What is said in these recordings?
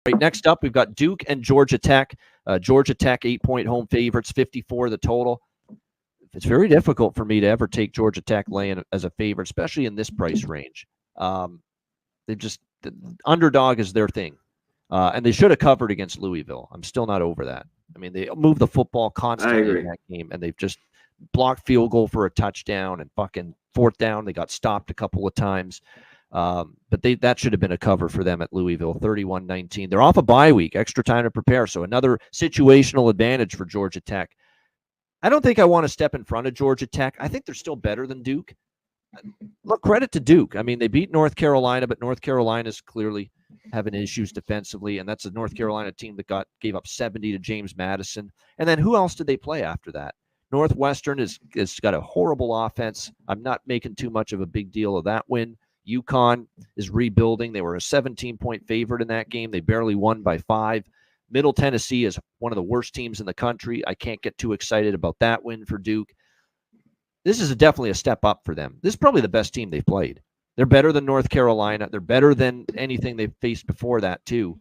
Right, next up, we've got Duke and Georgia Tech. Georgia Tech, 8-point home favorites, 54 the total. It's very difficult for me to ever take Georgia Tech laying as a favorite, especially in this price range. The underdog is their thing. And they should have covered against Louisville. I'm still not over that. I mean, they move the football constantly in that game, and they've just blocked field goal for a touchdown and fucking fourth down. They got stopped a couple of times. But that should have been a cover for them at Louisville, 31-19. They're off a bye week, extra time to prepare. So another situational advantage for Georgia Tech. I don't think I want to step in front of Georgia Tech. I think they're still better than Duke. Look, credit to Duke. I mean, they beat North Carolina, but North Carolina's clearly having issues defensively, and that's a North Carolina team that gave up 70 to James Madison. And then who else did they play after that? Northwestern has got a horrible offense. I'm not making too much of a big deal of that win. UConn is rebuilding. They were a 17-point favorite in that game. They barely won by 5. Middle Tennessee is one of the worst teams in the country. I can't get too excited about that win for Duke. This is definitely a step up for them. This is probably the best team they've played. They're better than North Carolina. They're better than anything they've faced before that, too.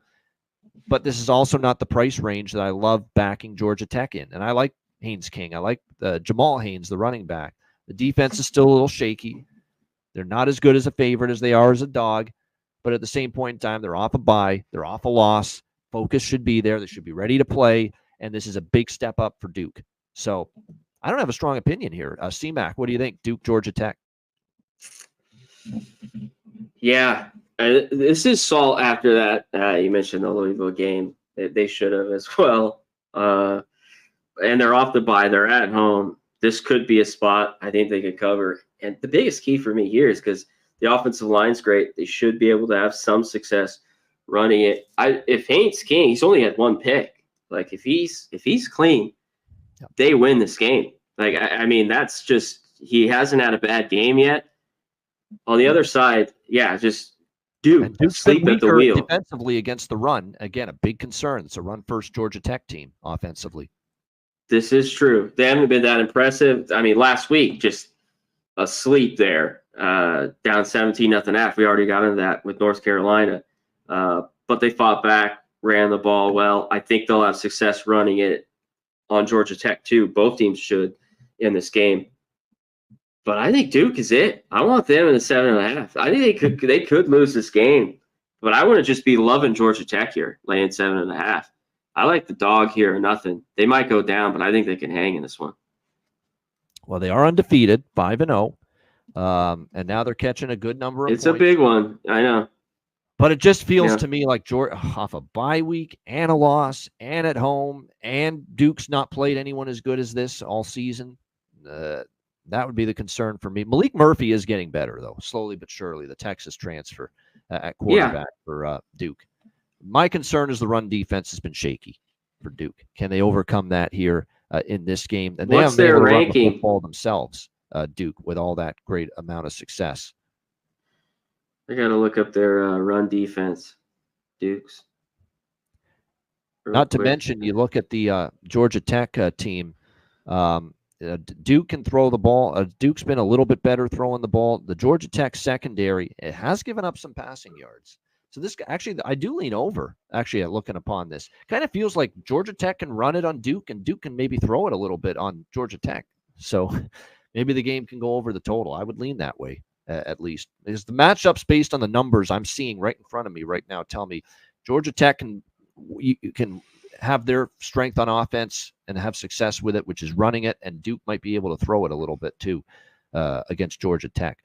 But this is also not the price range that I love backing Georgia Tech in. And I like Haynes King. I like Jamal Haynes, the running back. The defense is still a little shaky. They're not as good as a favorite as they are as a dog. But at the same point in time, they're off a bye. They're off a loss. Focus should be there. They should be ready to play. And this is a big step up for Duke. So I don't have a strong opinion here. C-Mac, what do you think? Duke, Georgia Tech. Yeah, this is salt after that. You mentioned the Louisville game. They should have as well. And they're off the bye. They're at home. This could be a spot I think they could cover. And the biggest key for me here is because the offensive line's great. They should be able to have some success running it. If Haynes King, he's only had one pick. Like if he's clean, they win this game. Like I mean, that's just he hasn't had a bad game yet. On the other side, yeah, just sleep at the wheel. Defensively against the run, again, a big concern. It's a run-first Georgia Tech team offensively. This is true. They haven't been that impressive. I mean, last week, just asleep there, down 17-0. We already got into that with North Carolina. But they fought back, ran the ball well. I think they'll have success running it on Georgia Tech, too. Both teams should in this game. But I think Duke is it. I want them in the 7.5. I think they could lose this game. But I wouldn't just be loving Georgia Tech here, laying 7.5. I like the dog here or nothing. They might go down, but I think they can hang in this one. Well, they are undefeated, 5-0. And now they're catching a good number of points. It's a big one. I know. But it just feels to me like Georgia off a bye week and a loss and at home, and Duke's not played anyone as good as this all season. That would be the concern for me. Malik Murphy is getting better, though, slowly but surely, the Texas transfer at quarterback for Duke. My concern is the run defense has been shaky for Duke. Can they overcome that here in this game? And they haven't been able to run the football themselves, Duke, with all that great amount of success. I got to look up their run defense, Duke's. Not to mention, you look at the Georgia Tech team. Duke can throw the ball. Duke's been a little bit better throwing the ball. The Georgia Tech secondary, it has given up some passing yards. So this actually, I do lean over, actually, at looking upon this. Kind of feels like Georgia Tech can run it on Duke, and Duke can maybe throw it a little bit on Georgia Tech. So maybe the game can go over the total. I would lean that way, at least. Because the matchups based on the numbers I'm seeing right in front of me right now tell me Georgia Tech can have their strength on offense and have success with it, which is running it, and Duke might be able to throw it a little bit too against Georgia Tech.